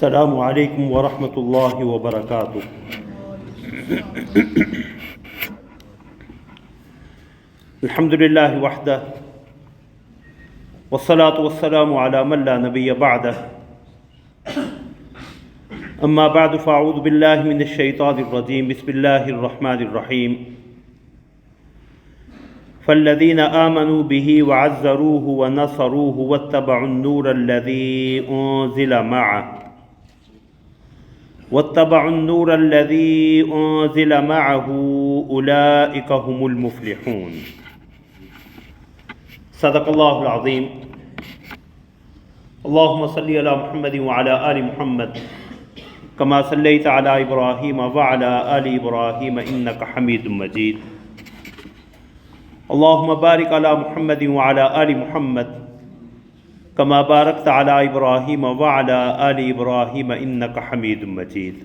السلام علیکم ورحمۃ اللہ وبرکاتہ۔ الحمد للہ وحدہ والصلاة والسلام علی من لا نبی بعدہ، اما بعد فاعوذ باللہ من الشیطان الرجیم، بسم اللہ الرحمن الرحیم۔ فالذین آمنوا به وعزروه ونصروه واتبعوا النور الذی انزل معه أولئك هم المفلحون۔ صدق اللہ العظیم۔ اللہم صلی علی محمد وعلی آل محمد کما صلیت علی ابراہیم وعلی آل ابراہیم انک حمید مجید۔ اللہم بارک علی محمد وعلی آل محمد کما بارکت علی ابراہیم وعلی آل ابراہیم انک حمید مجید۔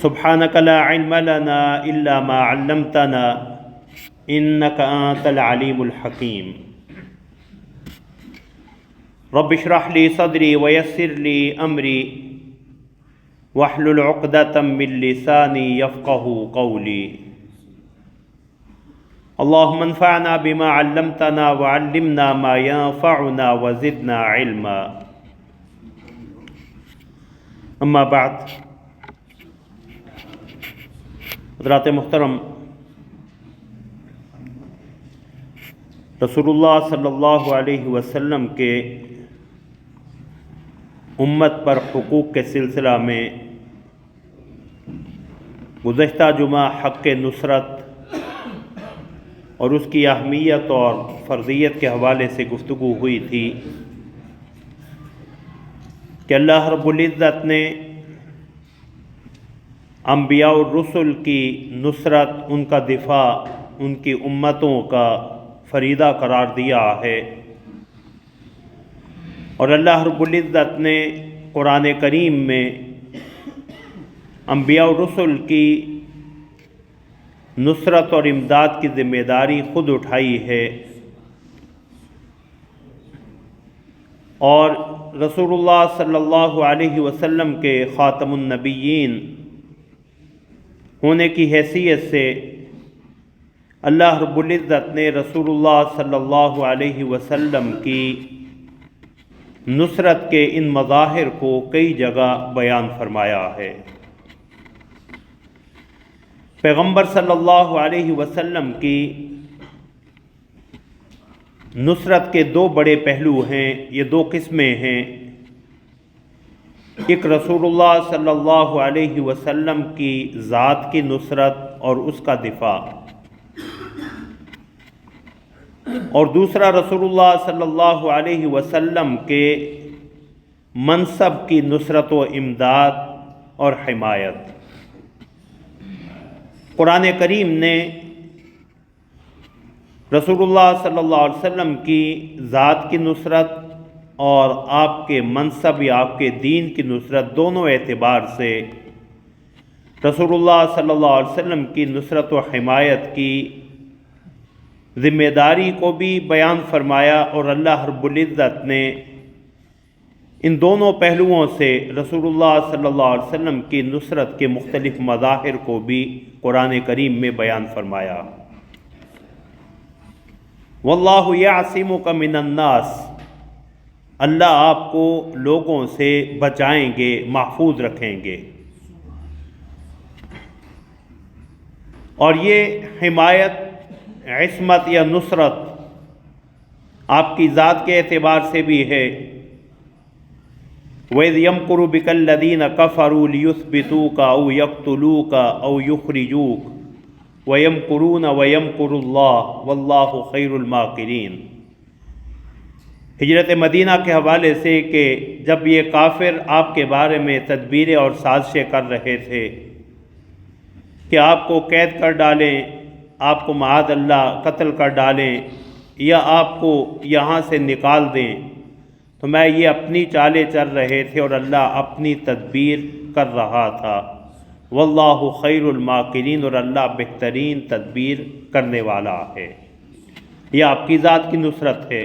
سبحانک لا علم لنا الا ما علمتنا انک انت العلیم الحکیم۔ رب اشرح لی صدری ویسر لی امری واحلل عقدۃ من لسانی یفقہوا قولی۔ اللہم انفعنا بما علمتنا وعلمنا ما ينفعنا وزدنا علما۔ اما بعد، حضرات محترم، رسول اللہ صلی اللہ علیہ وسلم کے امت پر حقوق کے سلسلہ میں گزشتہ جمعہ حق نصرت اور اس کی اہمیت اور فرضیت کے حوالے سے گفتگو ہوئی تھی کہ اللہ رب العزت نے انبیاء الرسل کی نصرت، ان کا دفاع، ان کی امتوں کا فریضہ قرار دیا ہے، اور اللہ رب العزت نے قرآن کریم میں انبیاء الرسل کی نصرت اور امداد کی ذمہ داری خود اٹھائی ہے، اور رسول اللہ صلی اللہ علیہ وسلم کے خاتم النبیین ہونے کی حیثیت سے اللہ رب العزت نے رسول اللہ صلی اللہ علیہ وسلم کی نصرت کے ان مظاہر کو کئی جگہ بیان فرمایا ہے۔ پیغمبر صلی اللہ علیہ وسلم کی نصرت کے دو بڑے پہلو ہیں، یہ دو قسمیں ہیں۔ ایک رسول اللہ صلی اللہ علیہ وسلم کی ذات کی نصرت اور اس کا دفاع، اور دوسرا رسول اللہ صلی اللہ علیہ وسلم کے منصب کی نصرت و امداد اور حمایت۔ قرآن کریم نے رسول اللہ صلی اللہ علیہ وسلم کی ذات کی نصرت اور آپ کے منصب یا آپ کے دین کی نصرت، دونوں اعتبار سے رسول اللہ صلی اللہ علیہ وسلم کی نصرت و حمایت کی ذمہ داری کو بھی بیان فرمایا، اور اللہ رب العزت نے ان دونوں پہلوؤں سے رسول اللہ صلی اللہ علیہ وسلم کی نصرت کے مختلف مظاہر کو بھی قرآن کریم میں بیان فرمایا۔ واللہ یعصمک من الناس، اللہ آپ کو لوگوں سے بچائیں گے، محفوظ رکھیں گے۔ اور یہ حمایت، عصمت یا نصرت آپ کی ذات کے اعتبار سے بھی ہے۔ وَإِذْ يَمْكُرُ بِكَ الَّذِينَ كَفَرُوا لِيُثْبِتُوكَ أَوْ يَقْتُلُوكَ أَوْ يُخْرِجُوكَ وَيَمْكُرُونَ وَيَمْكُرُ اللَّهُ وَاللَّهُ خَيْرُ الْمَاكِرِينَ۔ ہجرت مدینہ کے حوالے سے کہ جب یہ کافر آپ کے بارے میں تدبیریں اور سازشیں کر رہے تھے کہ آپ کو قید کر ڈالیں، آپ کو معاذ اللہ قتل کر ڈالیں یا آپ کو یہاں سے نکال دیں، تو میں یہ اپنی چالیں چل رہے تھے اور اللہ اپنی تدبیر کر رہا تھا۔ واللہ خیر الماکرین، اور اللہ بہترین تدبیر کرنے والا ہے۔ یہ آپ کی ذات کی نصرت ہے۔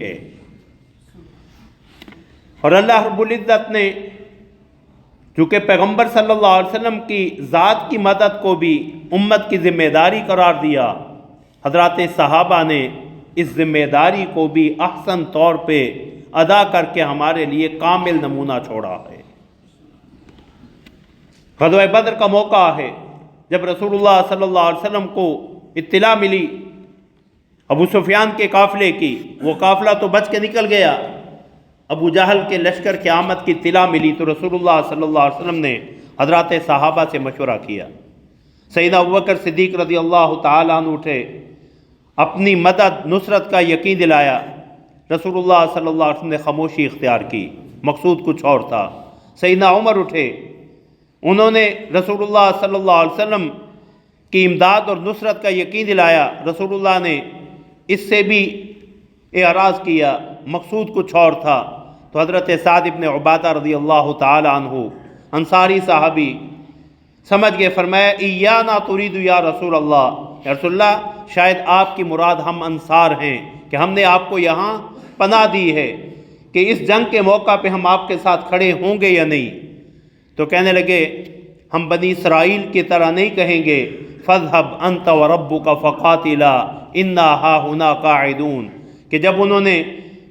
ہے، اور اللہ رب العزت نے چونکہ پیغمبر صلی اللہ علیہ وسلم کی ذات کی مدد کو بھی امت کی ذمہ داری قرار دیا، حضرات صحابہ نے اس ذمہ داری کو بھی احسن طور پہ ادا کر کے ہمارے لیے کامل نمونہ چھوڑا ہے۔ غزوہ بدر کا موقع ہے، جب رسول اللہ صلی اللہ علیہ وسلم کو اطلاع ملی ابو سفیان کے قافلے کی، وہ قافلہ تو بچ کے نکل گیا، ابو جہل کے لشکر کی آمد کی اطلاع ملی تو رسول اللہ صلی اللہ علیہ وسلم نے حضرات صحابہ سے مشورہ کیا۔ سیدنا ابوبکر صدیق رضی اللہ تعالیٰ عنہ اٹھے، اپنی مدد نصرت کا یقین دلایا۔ رسول اللہ صلی اللہ علیہ وسلم نے خاموشی اختیار کی، مقصود کچھ اور تھا۔ سیدنا عمر اٹھے، انہوں نے رسول اللہ صلی اللہ علیہ وسلم کی امداد اور نصرت کا یقین دلایا، رسول اللہ نے اس سے بھی اعراض کیا، مقصود کچھ اور تھا۔ تو حضرت سعد ابن عبادہ رضی اللہ تعالی عنہ انصاری صحابی سمجھ گئے، فرمایا ایانا ترید یا رسول اللہ، یا رسول اللہ شاید آپ کی مراد ہم انصار ہیں کہ ہم نے آپ کو یہاں پناہ دی ہے کہ اس جنگ کے موقع پہ ہم آپ کے ساتھ کھڑے ہوں گے یا نہیں؟ تو کہنے لگے ہم بنی اسرائیل کی طرح نہیں کہیں گے، فَاذْهَبْ أَنْتَ وَرَبُّكَ فَقَاتِلَا إِنَّا هَاهُنَا قَاعِدُونَ کہ جب انہوں نے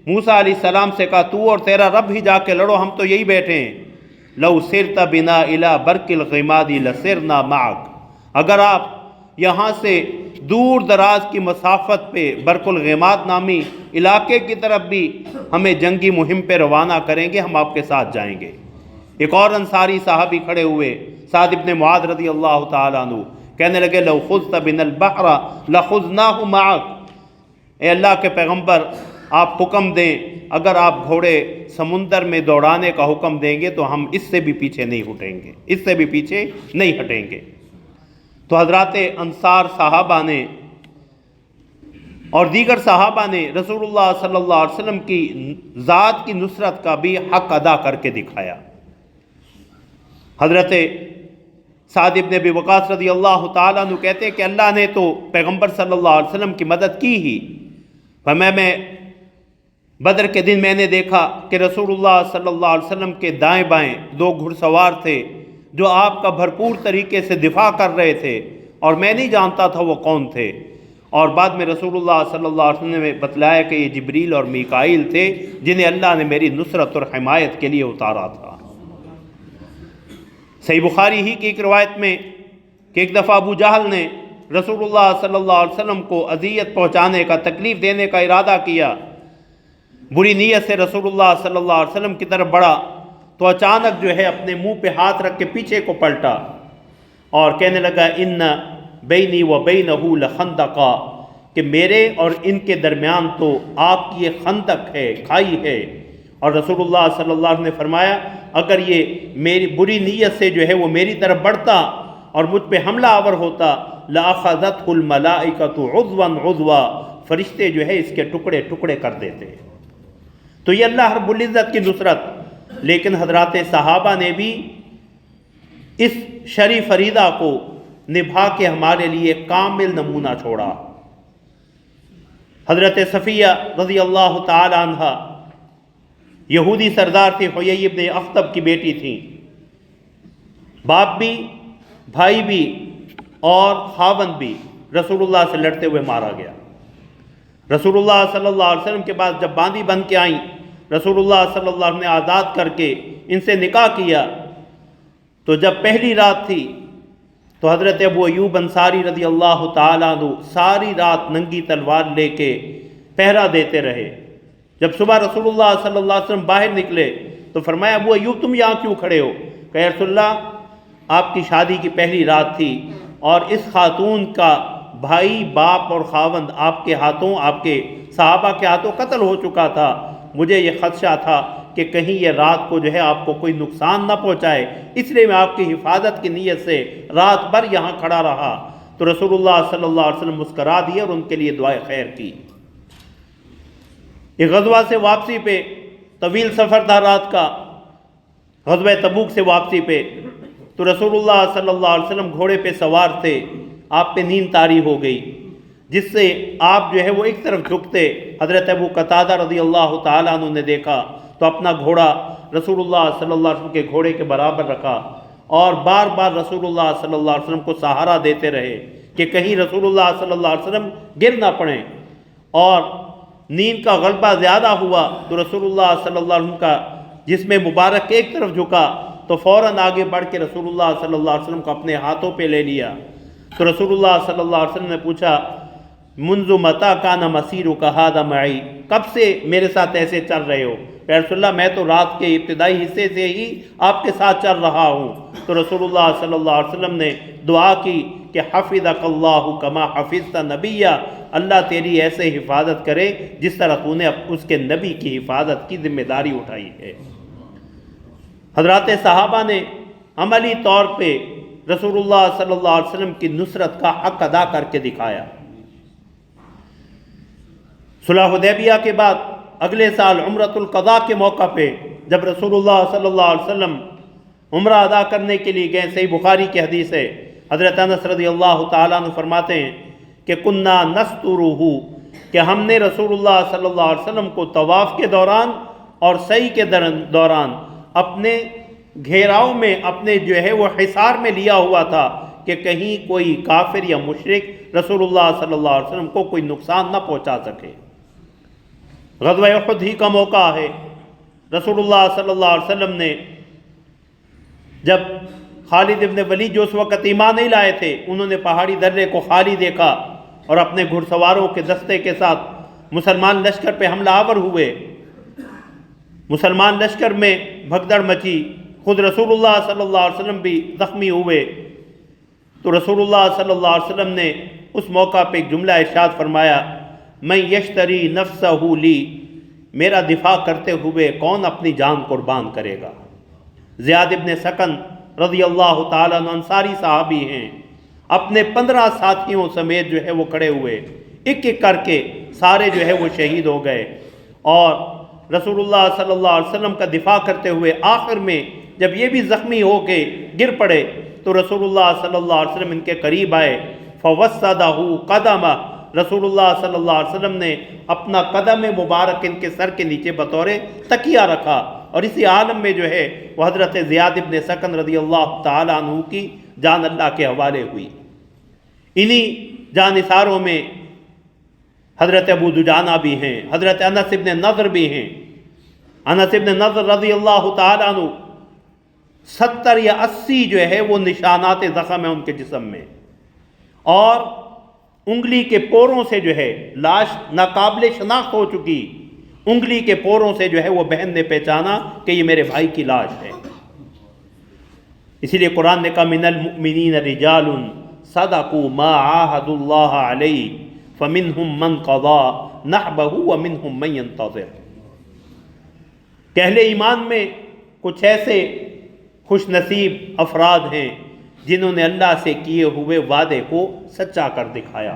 موسیٰ علیہ السلام سے کہا تو اور تیرا رب ہی جا کے لڑو، ہم تو یہی بیٹھے ہیں، لَوْ سِرْتَ بِنَا إِلَى بَرْقِ الْغِمَادِ لَسِرْنَا مَعَكَ اگر آپ یہاں سے دور دراز کی مسافت پہ برق الغماد نامی علاقے کی طرف بھی ہمیں جنگی مہم پہ روانہ کریں گے، ہم آپ کے ساتھ جائیں گے۔ ایک اور انصاری صحابی کھڑے ہوئے، سعد ابن معاذ رضی اللہ تعالیٰ عنہ، کہنے لگے لو خذت بنا البحر لخذناہ معک، اے اللہ کے پیغمبر آپ حکم دیں، اگر آپ گھوڑے سمندر میں دوڑانے کا حکم دیں گے تو ہم اس سے بھی پیچھے نہیں ہٹیں گے، اس سے بھی پیچھے نہیں ہٹیں گے۔ تو حضرات انصار صحابہ نے اور دیگر صحابہ نے رسول اللہ صلی اللہ علیہ وسلم کی ذات کی نصرت کا بھی حق ادا کر کے دکھایا۔ حضرت سعد ابن ابی وقاص رضی اللہ تعالیٰ عنہ کہتے ہیں کہ اللہ نے تو پیغمبر صلی اللہ علیہ وسلم کی مدد کی ہی، میں بدر کے دن میں نے دیکھا کہ رسول اللہ صلی اللہ علیہ وسلم کے دائیں بائیں دو گھڑ سوار تھے جو آپ کا بھرپور طریقے سے دفاع کر رہے تھے، اور میں نہیں جانتا تھا وہ کون تھے، اور بعد میں رسول اللہ صلی اللہ علیہ وسلم نے بتلایا کہ یہ جبریل اور میکائیل تھے جنہیں اللہ نے میری نصرت اور حمایت کے لیے اتارا تھا۔ صحیح بخاری ہی کی ایک روایت میں کہ ایک دفعہ ابو جہل نے رسول اللہ صلی اللہ علیہ وسلم کو اذیت پہنچانے کا، تکلیف دینے کا ارادہ کیا، بری نیت سے رسول اللہ صلی اللہ علیہ وسلم کی طرف بڑھا تو اچانک جو ہے اپنے منہ پہ ہاتھ رکھ کے پیچھے کو پلٹا اور کہنے لگا ان بینی و بینہ لخندقا کہ میرے اور ان کے درمیان تو آپ کی یہ خندق ہے، کھائی ہے۔ اور رسول اللہ صلی اللہ علیہ وسلم نے فرمایا اگر یہ میری بری نیت سے جو ہے وہ میری طرف بڑھتا اور مجھ پہ حملہ آور ہوتا لَأَخَذَتْهُ الْمَلَائِكَةُ عُضْوًا عُضْوًا فرشتے جو ہے اس کے ٹکڑے ٹکڑے کر دیتے۔ تو یہ اللہ رب العزت کی نصرت، لیکن حضرات صحابہ نے بھی اس شرعی فریضہ کو نبھا کے ہمارے لیے کامل نمونہ چھوڑا۔ حضرت صفیہ رضی اللہ تعالی عنہ یہودی سردار تھی، حیی ابن اخطب کی بیٹی تھی، باپ بھی بھائی بھی اور خاوند بھی رسول اللہ سے لڑتے ہوئے مارا گیا۔ رسول اللہ صلی اللہ علیہ وسلم کے بعد جب باندی بن کے آئیں، رسول اللہ صلی اللہ علیہ وسلم نے آزاد کر کے ان سے نکاح کیا، تو جب پہلی رات تھی تو حضرت ابو ایوب انصاری رضی اللہ تعالیٰ عنہ ساری رات ننگی تلوار لے کے پہرا دیتے رہے۔ جب صبح رسول اللہ صلی اللہ علیہ وسلم باہر نکلے تو فرمایا ابو ایوب تم یہاں کیوں کھڑے ہو؟ کہ یا رسول اللہ آپ کی شادی کی پہلی رات تھی اور اس خاتون کا بھائی باپ اور خاوند آپ کے ہاتھوں، آپ کے صحابہ کے ہاتھوں قتل ہو چکا تھا، مجھے یہ خدشہ تھا کہ کہیں یہ رات کو جو ہے آپ کو کوئی نقصان نہ پہنچائے، اس لیے میں آپ کی حفاظت کی نیت سے رات بھر یہاں کھڑا رہا۔ تو رسول اللہ صلی اللہ علیہ وسلم مسکرا دیے اور ان کے لیے دعائے خیر کی۔ یہ غزوہ سے واپسی پہ طویل سفر تھا رات کا، غزوہ تبوک سے واپسی پہ، تو رسول اللہ صلی اللہ علیہ وسلم گھوڑے پہ سوار تھے، آپ پہ نیند طاری ہو گئی۔ جس سے آپ جو ہے وہ ایک طرف جھکتے۔ حضرت ابو قتادہ رضی اللہ تعالیٰ عنہ نے دیکھا تو اپنا گھوڑا رسول اللہ صلی اللہ علیہ وسلم کے گھوڑے کے برابر رکھا اور بار بار رسول اللہ صلی اللہ علیہ وسلم کو سہارا دیتے رہے کہ کہیں رسول اللہ صلی اللہ علیہ وسلم گر نہ پڑیں، اور نیند کا غلبہ زیادہ ہوا تو رسول اللہ صلی اللہ علیہ وسلم کا جسم مبارک ایک طرف جھکا تو فوراً آگے بڑھ کے رسول اللہ صلی اللہ علیہ وسلم کو اپنے ہاتھوں پہ لے لیا۔ تو رسول اللہ صلی اللہ علیہ وسلم نے پوچھا منذ متی کان مسیرک ھذا معی، کب سے میرے ساتھ ایسے چل رہے ہو؟ یا رسول اللہ میں تو رات کے ابتدائی حصے سے ہی آپ کے ساتھ چل رہا ہوں۔ تو رسول اللہ صلی اللہ علیہ وسلم نے دعا کی کہ حفظک اللہ کما حفظت نبیہ، اللہ تیری ایسے حفاظت کرے جس طرح تو نے اس کے نبی کی حفاظت کی ذمہ داری اٹھائی ہے۔ حضرات صحابہ نے عملی طور پہ رسول اللہ صلی اللہ علیہ وسلم کی نصرت کا حق ادا کر کے دکھایا۔ صلح حدیبیہ کے بعد اگلے سال عمرۃ القضاء کے موقع پہ جب رسول اللہ صلی اللہ علیہ وسلم عمرہ ادا کرنے کے لیے گئے، صحیح بخاری کی حدیث ہے، حضرت انس رضی اللہ تعالیٰ عنہ فرماتے ہیں کہ کننا نسترہ، کہ ہم نے رسول اللہ صلی اللہ علیہ وسلم کو طواف کے دوران اور سعی کے دوران اپنے گھیراؤ میں، اپنے جو ہے وہ حصار میں لیا ہوا تھا کہ کہیں کوئی کافر یا مشرک رسول اللہ صلی اللہ علیہ وسلم کو کوئی نقصان نہ پہنچا سکے۔ غزوہ احد ہی کا موقع ہے، رسول اللہ صلی اللہ علیہ وسلم نے جب خالد ابن ولید جو اس وقت ایمان نہیں لائے تھے، انہوں نے پہاڑی درے کو خالی دیکھا اور اپنے گھڑ سواروں کے دستے کے ساتھ مسلمان لشکر پہ حملہ آور ہوئے۔ مسلمان لشکر میں بھگدڑ مچی، خود رسول اللہ صلی اللہ علیہ وسلم بھی زخمی ہوئے۔ تو رسول اللہ صلی اللہ علیہ وسلم نے اس موقع پہ ایک جملہ ارشاد فرمایا، میں یشتری نفسہ لی، میرا دفاع کرتے ہوئے کون اپنی جان قربان کرے گا؟ زیاد ابن سکن رضی اللہ تعالیٰ عنہ انصاری صحابی ہیں، اپنے 15 ساتھیوں سمیت جو ہے وہ کھڑے ہوئے، ایک ایک کر کے سارے جو ہے وہ شہید ہو گئے، اور رسول اللہ صلی اللہ علیہ وسلم کا دفاع کرتے ہوئے آخر میں جب یہ بھی زخمی ہو کے گر پڑے تو رسول اللہ صلی اللہ علیہ وسلم ان کے قریب آئے، فوسدہ قدمہ، رسول اللہ صلی اللہ علیہ وسلم نے اپنا قدم مبارک ان کے سر کے نیچے بطور تکیہ رکھا، اور اسی عالم میں جو ہے وہ حضرت زیاد ابن سکن رضی اللہ تعالیٰ عنہ کی جان اللہ کے حوالے ہوئی۔ انہی جانثاروں میں حضرت ابو دجانہ بھی ہیں، حضرت انس ابن نضر بھی ہیں۔ انس ابن نضر رضی اللہ تعالیٰ عنہ 70 یا 80 جو ہے وہ نشانات زخم ہیں ان کے جسم میں، اور انگلی کے پوروں سے جو ہے لاش ناقابل شناخت ہو چکی، انگلی کے پوروں سے جو ہے وہ بہن نے پہچانا کہ یہ میرے بھائی کی لاش ہے۔ اسی لیے قرآن نے کہا من المؤمنین رجال صدقوا ما عاہدوا اللہ علیہ فمنہم من قضى نحبہ ومنہم من ينتظر، کہ اہل ایمان میں کچھ ایسے خوش نصیب افراد ہیں جنہوں نے اللہ سے کیے ہوئے وعدے کو سچا کر دکھایا،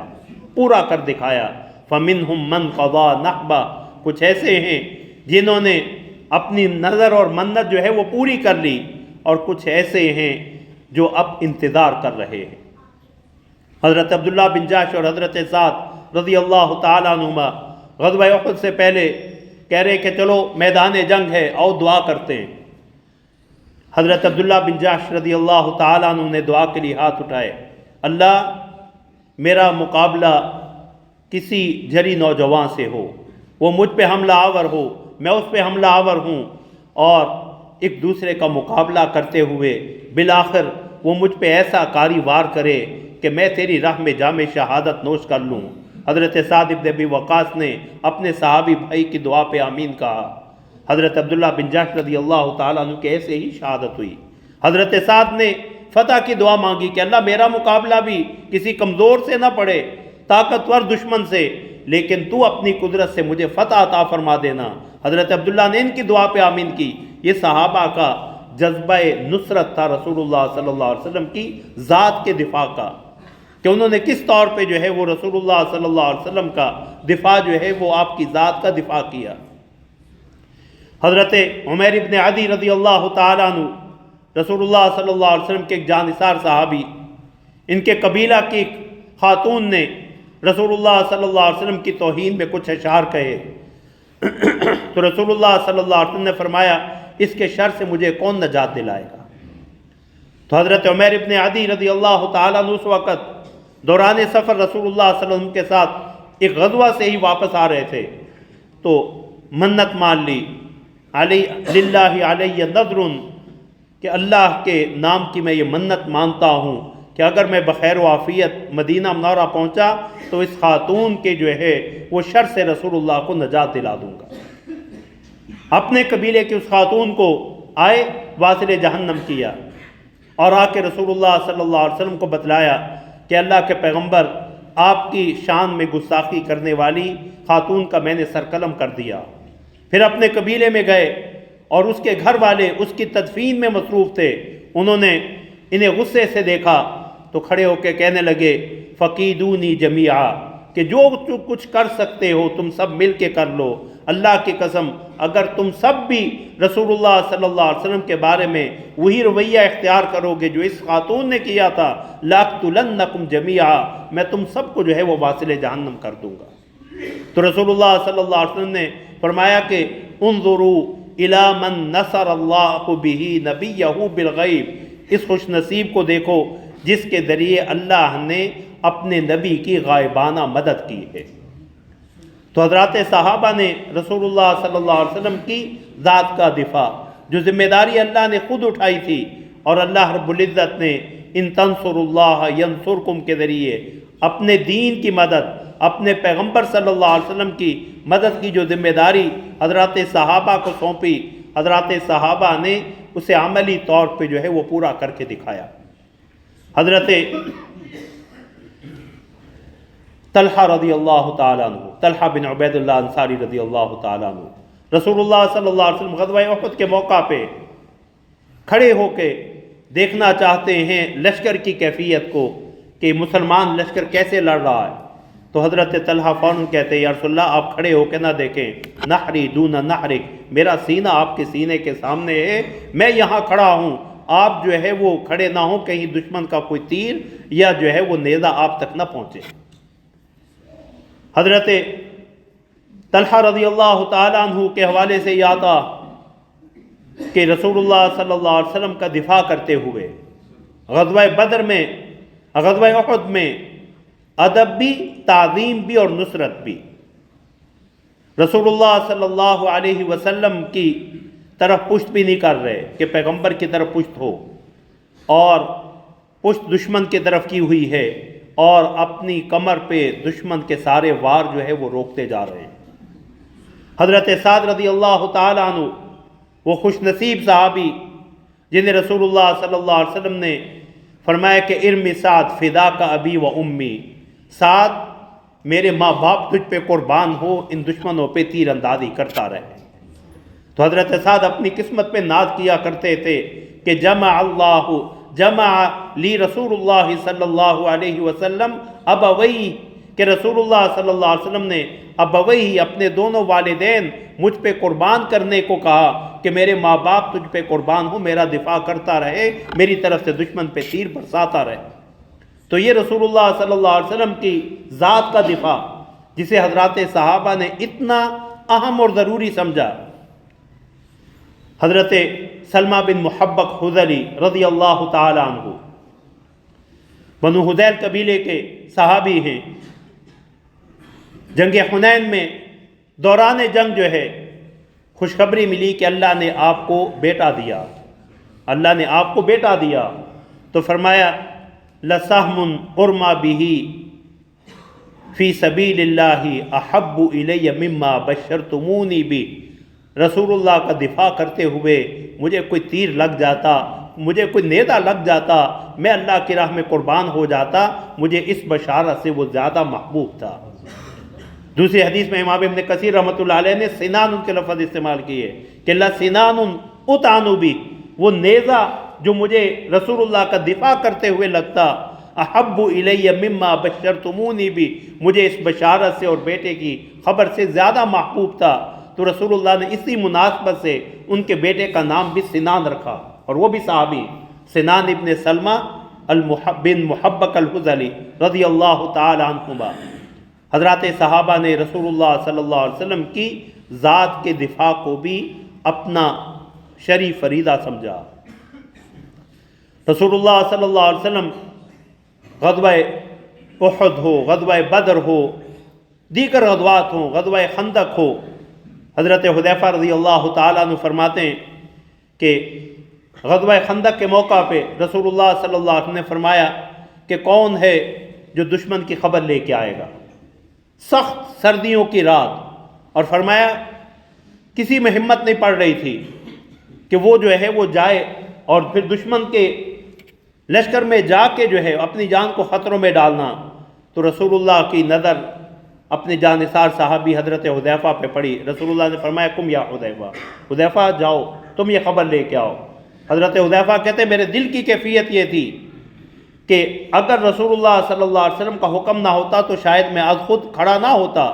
پورا کر دکھایا۔ فَمِنْهُمْ مَنْ قَضَى نَحْبَهُ، کچھ ایسے ہیں جنہوں نے اپنی نظر اور منت جو ہے وہ پوری کر لی، اور کچھ ایسے ہیں جو اب انتظار کر رہے ہیں۔ حضرت عبداللہ بن جاش اور حضرت سعد رضی اللہ تعالیٰ عنہما غزوہ احد سے پہلے کہہ رہے کہ چلو میدان جنگ ہے، آؤ دعا کرتے ہیں۔ حضرت عبداللہ بن جاش رضی اللہ تعالیٰ عنہ نے دعا کے لیے ہاتھ اٹھائے، اللہ میرا مقابلہ کسی جری نوجوان سے ہو، وہ مجھ پہ حملہ آور ہو، میں اس پہ حملہ آور ہوں، اور ایک دوسرے کا مقابلہ کرتے ہوئے بالآخر وہ مجھ پہ ایسا کاری وار کرے کہ میں تیری راہ میں جام شہادت نوش کر لوں۔ حضرت سعد ابن ابی وقاص نے اپنے صحابی بھائی کی دعا پہ آمین کہا۔ حضرت عبداللہ بن جاش رضی اللہ تعالیٰ عنہ کے ایسے ہی شہادت ہوئی۔ حضرت سعد نے فتح کی دعا مانگی کہ اللہ میرا مقابلہ بھی کسی کمزور سے نہ پڑے، طاقتور دشمن سے، لیکن تو اپنی قدرت سے مجھے فتح عطا فرما دینا۔ حضرت عبداللہ نے ان کی دعا پہ آمین کی۔ یہ صحابہ کا جذبہ نصرت تھا رسول اللہ صلی اللہ علیہ وسلم کی ذات کے دفاع کا، کہ انہوں نے کس طور پہ جو ہے وہ رسول اللہ صلی اللہ علیہ وسلم کا دفاع جو ہے وہ آپ کی ذات کا دفاع کیا۔ حضرت عمیر ابن عدی رضی اللہ تعالیٰ عنہ رسول اللہ صلی اللہ علیہ وسلم کے ایک جانثار صحابی، ان کے قبیلہ کی ایک خاتون نے رسول اللہ صلی اللہ علیہ وسلم کی توہین میں کچھ اشعار کہے تو رسول اللہ صلی اللہ علیہ وسلم نے فرمایا اس کے شر سے مجھے کون نجات دلائے گا؟ تو حضرت عمیر ابن عدی رضی اللہ تعالیٰ عنہ اس وقت دوران سفر رسول اللہ صلی اللہ علیہ وسلم کے ساتھ ایک غزوہ سے ہی واپس آ رہے تھے، تو منت مان لی، علی للہ علیہ نذر، کہ اللہ کے نام کی میں یہ منت مانتا ہوں کہ اگر میں بخیر و عافیت مدینہ منورہ پہنچا تو اس خاتون کے جو ہے وہ شر سے رسول اللہ کو نجات دلا دوں گا۔ اپنے قبیلے کی اس خاتون کو آئے واصل جہنم کیا اور آ کے رسول اللہ صلی اللہ علیہ وسلم کو بتلایا کہ اللہ کے پیغمبر آپ کی شان میں گستاخی کرنے والی خاتون کا میں نے سر قلم کر دیا۔ پھر اپنے قبیلے میں گئے اور اس کے گھر والے اس کی تدفین میں مصروف تھے، انہوں نے انہیں غصے سے دیکھا تو کھڑے ہو کے کہنے لگے فقیدونی جمیعا، کہ جو کچھ کر سکتے ہو تم سب مل کے کر لو، اللہ کی قسم اگر تم سب بھی رسول اللہ صلی اللہ علیہ وسلم کے بارے میں وہی رویہ اختیار کرو گے جو اس خاتون نے کیا تھا، لاقتلنکم جمیعا، میں تم سب کو جو ہے وہ واصل جہنم کر دوں گا۔ تو رسول اللہ صلی اللہ علیہ وسلم نے فرمایا کہ انظروا الی من نصر اللہ بہ نبیہ بالغیب، اس خوش نصیب کو دیکھو جس کے ذریعے اللہ نے اپنے نبی کی غائبانہ مدد کی ہے۔ تو حضرات صحابہ نے رسول اللہ صلی اللہ علیہ وسلم کی ذات کا دفاع، جو ذمہ داری اللہ نے خود اٹھائی تھی، اور اللہ رب العزت نے ان تنصروا اللہ ینصرکم کے ذریعے اپنے دین کی مدد، اپنے پیغمبر صلی اللہ علیہ وسلم کی مدد کی جو ذمہ داری حضرات صحابہ کو سونپی، حضرات صحابہ نے اسے عملی طور پہ جو ہے وہ پورا کر کے دکھایا۔ حضرت طلحہ رضی اللہ تعالیٰ عنہ، طلحہ بن عبید اللہ انصاری رضی اللہ تعالیٰ عنہ، رسول اللہ صلی اللہ علیہ وسلم غزوہ احد کے موقع پہ کھڑے ہو کے دیکھنا چاہتے ہیں لشکر کی کیفیت کو کہ مسلمان لشکر کیسے لڑ رہا ہے۔ تو حضرت طلحہ فوراً کہتے ہیں یا رسول اللہ آپ کھڑے ہو کے نہ دیکھیں، نحری دون نحرک، میرا سینہ آپ کے سینے کے سامنے ہے، میں یہاں کھڑا ہوں، آپ جو ہے وہ کھڑے نہ ہوں کہیں دشمن کا کوئی تیر یا جو ہے وہ نیزہ آپ تک نہ پہنچے۔ حضرت طلحہ رضی اللہ تعالیٰ عنہ کے حوالے سے یہ آتا کہ رسول اللہ صلی اللہ علیہ وسلم کا دفاع کرتے ہوئے غزوہ بدر میں، غزوہ احد میں ادب بھی، تعظیم بھی اور نصرت بھی، رسول اللہ صلی اللہ علیہ وسلم کی طرف پشت بھی نہیں کر رہے کہ پیغمبر کی طرف پشت ہو، اور پشت دشمن کی طرف کی ہوئی ہے، اور اپنی کمر پہ دشمن کے سارے وار جو ہے وہ روکتے جا رہے ہیں۔ حضرت سعد رضی اللہ تعالیٰ عنہ وہ خوش نصیب صحابی جنہیں رسول اللہ صلی اللہ علیہ وسلم نے فرمایا کہ ارمی سعد فدا کا ابی و امی، سعد میرے ماں باپ تجھ پہ قربان ہو، ان دشمنوں پہ تیر اندازی کرتا رہے۔ تو حضرت سعد اپنی قسمت پہ ناز کیا کرتے تھے کہ جمع لی رسول اللہ صلی اللہ علیہ وسلم ابوئی، کہ رسول اللہ صلی اللہ علیہ وسلم نے ابوئی اپنے دونوں والدین مجھ پہ قربان کرنے کو کہا کہ میرے ماں باپ تجھ پہ قربان ہو، میرا دفاع کرتا رہے، میری طرف سے دشمن پہ تیر برساتا رہے۔ تو یہ رسول اللہ صلی اللہ علیہ وسلم کی ذات کا دفاع جسے حضرات صحابہ نے اتنا اہم اور ضروری سمجھا۔ حضرت سلمہ بن محبق حذلی رضی اللہ تعالی عنہ بنو حذیل قبیلے کے صحابی ہیں، جنگ حنین میں دوران جنگ جو ہے خوشخبری ملی کہ اللہ نے آپ کو بیٹا دیا، اللہ نے آپ کو بیٹا دیا، تو فرمایا لَسَهْمٌ قُرْمَا بِهِ فِي سَبِيلِ اللَّهِ أَحَبُّ إِلَيَّ مِمَّا بَشَّرْتُمُونِي بِهِ، رسول اللہ کا دفاع کرتے ہوئے مجھے کوئی تیر لگ جاتا، مجھے کوئی نیزہ لگ جاتا، میں اللہ کی راہ میں قربان ہو جاتا، مجھے اس بشارت سے وہ زیادہ محبوب تھا۔ دوسری حدیث میں امام ابن کثیر رحمۃ اللہ علیہ نے سنان کے لفظ استعمال کیے کہ لَسِنَانٌ أُطْعَنُ بِهِ، وہ نیزہ جو مجھے رسول اللہ کا دفاع کرتے ہوئے لگتا، احب الیہ مما بشرتمونی بھی، مجھے اس بشارت سے اور بیٹے کی خبر سے زیادہ محبوب تھا۔ تو رسول اللہ نے اسی مناسبت سے ان کے بیٹے کا نام بھی سنان رکھا، اور وہ بھی صحابی سنان ابن سلمہ بن محبق الحذلی رضی اللہ تعالی عنہما۔ حضرات صحابہ نے رسول اللہ صلی اللہ علیہ وسلم کی ذات کے دفاع کو بھی اپنا شرعی فریضہ سمجھا۔ رسول اللہ صلی اللہ علیہ وسلم غزوہ احد ہو، غزوہ بدر ہو، دیگر غزوات ہوں، غزوہ خندق ہو، حضرت حذیفہ رضی اللہ تعالیٰ عنہ فرماتے ہیں کہ غزوہ خندق کے موقع پہ رسول اللہ صلی اللہ علیہ وسلم نے فرمایا کہ کون ہے جو دشمن کی خبر لے کے آئے گا؟ سخت سردیوں کی رات، اور فرمایا کسی میں ہمت نہیں پڑ رہی تھی کہ وہ جو ہے وہ جائے اور پھر دشمن کے لشکر میں جا کے جو ہے اپنی جان کو خطروں میں ڈالنا۔ تو رسول اللہ کی نظر اپنے جانثار صحابی حضرت حذیفہ پہ پڑی۔ رسول اللہ نے فرمایا کم یا حذیفہ، حذیفہ جاؤ تم یہ خبر لے کے آؤ۔ حضرت حذیفہ کہتے میرے دل کی کیفیت یہ تھی کہ اگر رسول اللہ صلی اللہ علیہ وسلم کا حکم نہ ہوتا تو شاید میں آج خود کھڑا نہ ہوتا،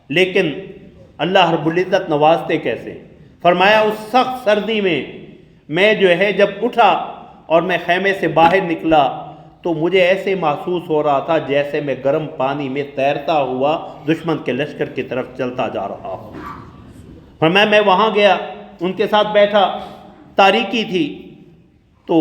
لیکن اللہ رب العزت نوازتے کیسے۔ فرمایا اس سخت سردی میں جو ہے جب اٹھا اور میں خیمے سے باہر نکلا تو مجھے ایسے محسوس ہو رہا تھا جیسے میں گرم پانی میں تیرتا ہوا دشمن کے لشکر کی طرف چلتا جا رہا ہوں۔ فرمایا میں وہاں گیا، ان کے ساتھ بیٹھا، تاریکی تھی، تو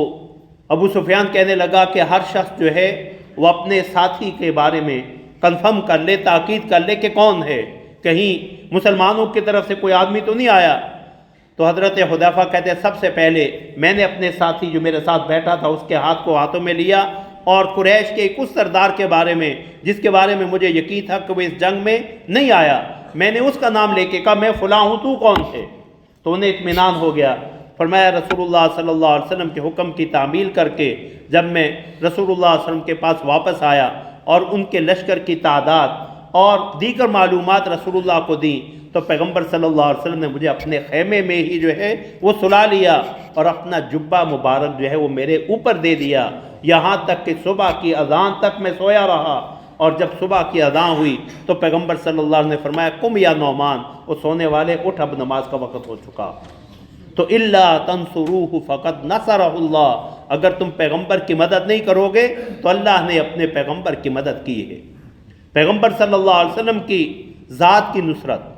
ابو سفیان کہنے لگا کہ ہر شخص جو ہے وہ اپنے ساتھی کے بارے میں کنفرم کر لے، تاکید کر لے کہ کون ہے، کہیں مسلمانوں کی طرف سے کوئی آدمی تو نہیں آیا۔ تو حضرت حذیفہ کہتے ہیں سب سے پہلے میں نے اپنے ساتھی جو میرے ساتھ بیٹھا تھا اس کے ہاتھ کو ہاتھوں میں لیا اور قریش کے ایک اس سردار کے بارے میں جس کے بارے میں مجھے یقین تھا کہ وہ اس جنگ میں نہیں آیا، میں نے اس کا نام لے کے کہا میں فلاں ہوں، تو کون ہے؟ تو انہیں اطمینان ہو گیا۔ فرمایا رسول اللہ صلی اللہ علیہ وسلم کے حکم کی تعمیل کر کے جب میں رسول اللہ صلی اللہ علیہ وسلم کے پاس واپس آیا اور ان کے لشکر کی تعداد اور دیگر معلومات رسول اللہ کو دیں تو پیغمبر صلی اللہ علیہ وسلم نے مجھے اپنے خیمے میں ہی جو ہے وہ سلا لیا اور اپنا جبہ مبارک جو ہے وہ میرے اوپر دے دیا، یہاں تک کہ صبح کی اذان تک میں سویا رہا۔ اور جب صبح کی اذان ہوئی تو پیغمبر صلی اللہ علیہ وسلم نے فرمایا قم یا نعمان، وہ سونے والے اٹھ، اب نماز کا وقت ہو چکا۔ تو الا تنصروہ فقد نصرہ اللہ، اگر تم پیغمبر کی مدد نہیں کرو گے تو اللہ نے اپنے پیغمبر کی مدد کی ہے۔ پیغمبر صلی اللہ علیہ وسلم کی ذات کی نصرت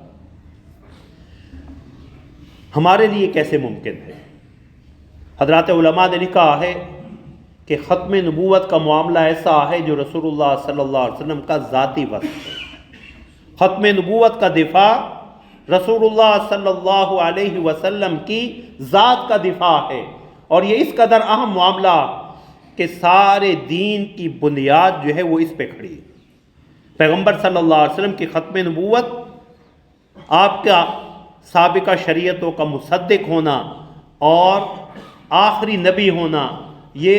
ہمارے لیے کیسے ممکن ہے؟ حضرات علماء نے لکھا ہے کہ ختم نبوت کا معاملہ ایسا ہے جو رسول اللہ صلی اللہ علیہ وسلم کا ذاتی وصف ہے۔ ختم نبوت کا دفاع رسول اللہ صلی اللہ علیہ وسلم کی ذات کا دفاع ہے، اور یہ اس قدر اہم معاملہ کہ سارے دین کی بنیاد جو ہے وہ اس پہ کھڑی ہے۔ پیغمبر صلی اللہ علیہ وسلم کی ختم نبوت، آپ کا سابقہ شریعتوں کا مصدق ہونا اور آخری نبی ہونا، یہ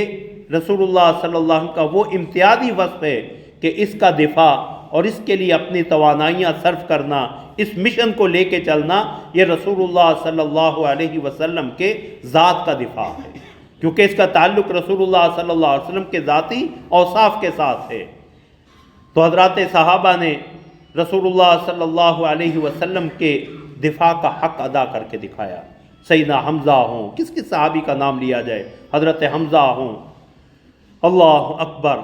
رسول اللہ صلی اللہ علیہ وسلم کا وہ امتیازی وصف ہے کہ اس کا دفاع اور اس کے لیے اپنی توانائیاں صرف کرنا، اس مشن کو لے کے چلنا، یہ رسول اللہ صلی اللہ علیہ وسلم کے ذات کا دفاع ہے، کیونکہ اس کا تعلق رسول اللہ صلی اللہ علیہ وسلم کے ذاتی اوصاف کے ساتھ ہے۔ تو حضرات صحابہ نے رسول اللہ صلی اللہ علیہ وسلم کے دفاع کا حق ادا کر کے دکھایا۔ سیدنا حمزہ ہوں، کس کس صحابی کا نام لیا جائے، حضرت حمزہ ہوں، اللہ اکبر،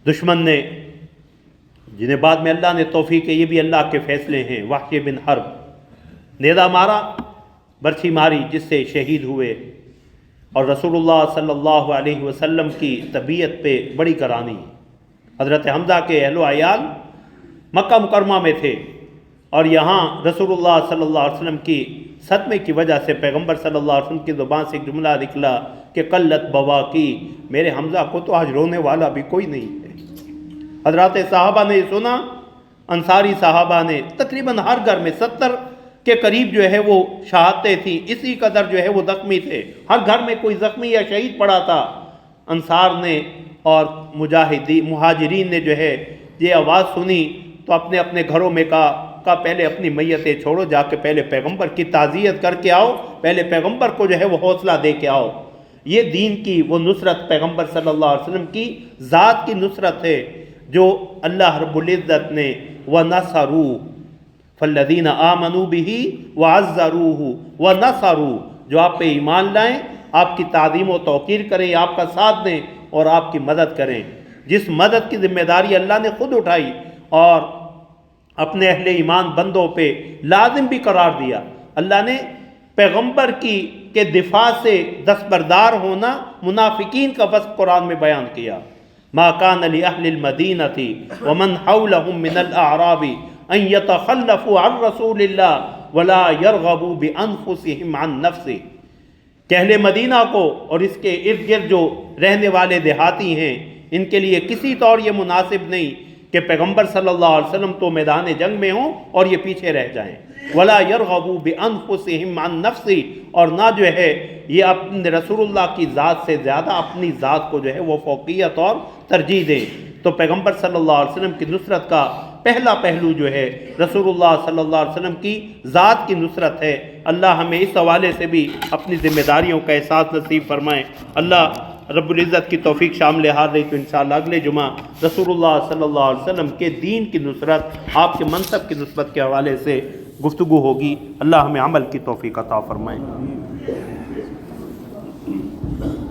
دشمن نے جنہیں بعد میں اللہ نے توفیق ہے، یہ بھی اللہ کے فیصلے ہیں، وحشی بن حرب نیزہ مارا، برچھی ماری، جس سے شہید ہوئے، اور رسول اللہ صلی اللہ علیہ وسلم کی طبیعت پہ بڑی گرانی۔ حضرت حمزہ کے اہل و عیال مکہ مکرمہ میں تھے، اور یہاں رسول اللہ صلی اللہ علیہ وسلم کی صدمے کی وجہ سے پیغمبر صلی اللہ علیہ وسلم کی زبان سے ایک جملہ نکلا کہ قلت بواکی، میرے حمزہ کو تو آج رونے والا بھی کوئی نہیں ہے۔ حضرات صحابہ نے سنا، انصاری صحابہ نے، تقریباً ہر گھر میں 70 کے قریب جو ہے وہ شہادتیں تھیں، اسی قدر جو ہے وہ زخمی تھے، ہر گھر میں کوئی زخمی یا شہید پڑا تھا۔ انصار نے اور مہاجرین نے جو ہے یہ آواز سنی تو اپنے اپنے گھروں میں کہا پہلے اپنی میتیں چھوڑو، جا کے پہلے پیغمبر کی تعزیت کر کے آؤ، پہلے پیغمبر کو جو ہے وہ حوصلہ دے کے آؤ۔ یہ دین کی وہ نصرت پیغمبر صلی اللہ علیہ وسلم کی ذات کی نصرت ہے جو اللہ رب العزت نے وَنَصَرُوا فَالَّذِينَ آمَنُوا بِهِ وَعَزَّرُوهُ وَنَصَرُوا، جو آپ پہ ایمان لائیں، آپ کی تعظیم و توقیر کریں، آپ کا ساتھ دیں اور آپ کی مدد کریں۔ جس مدد کی ذمہ داری اللہ نے خود اٹھائی اور اپنے اہل ایمان بندوں پہ لازم بھی قرار دیا. اللہ نے پیغمبر کے دفاع سے دستبردار ہونا منافقین کا وصف قرآن میں بیان کیا. ما کان لأہل المدینۃ ومن حولهم من الاعراب ان یتخلفوا عن رسول اللہ ولا یرغبوا بانفسهم عن نفسه، کہ اہل مدینہ کو اور اس کے ارد گرد جو رہنے والے دیہاتی ہیں ان کے لیے کسی طور یہ مناسب نہیں کہ پیغمبر صلی اللہ علیہ وسلم تو میدان جنگ میں ہوں اور یہ پیچھے رہ جائیں. ولا يرغبوا بانفسهم عن نفسه، اور نہ جو ہے یہ اپنے رسول اللہ کی ذات سے زیادہ اپنی ذات کو جو ہے وہ فوقیت اور ترجیح دیں. تو پیغمبر صلی اللہ علیہ وسلم کی نصرت کا پہلا پہلو جو ہے رسول اللہ صلی اللہ علیہ وسلم کی ذات کی نصرت ہے. اللہ ہمیں اس حوالے سے بھی اپنی ذمہ داریوں کا احساس نصیب فرمائے. اللہ رب العزت کی توفیق شامل حال رہی تو انشاءاللہ اگلے جمعہ رسول اللہ صلی اللہ علیہ وسلم کے دین کی نصرت، آپ کے منصب کی نسبت کے حوالے سے گفتگو ہوگی. اللہ ہمیں عمل کی توفیق عطا فرمائے.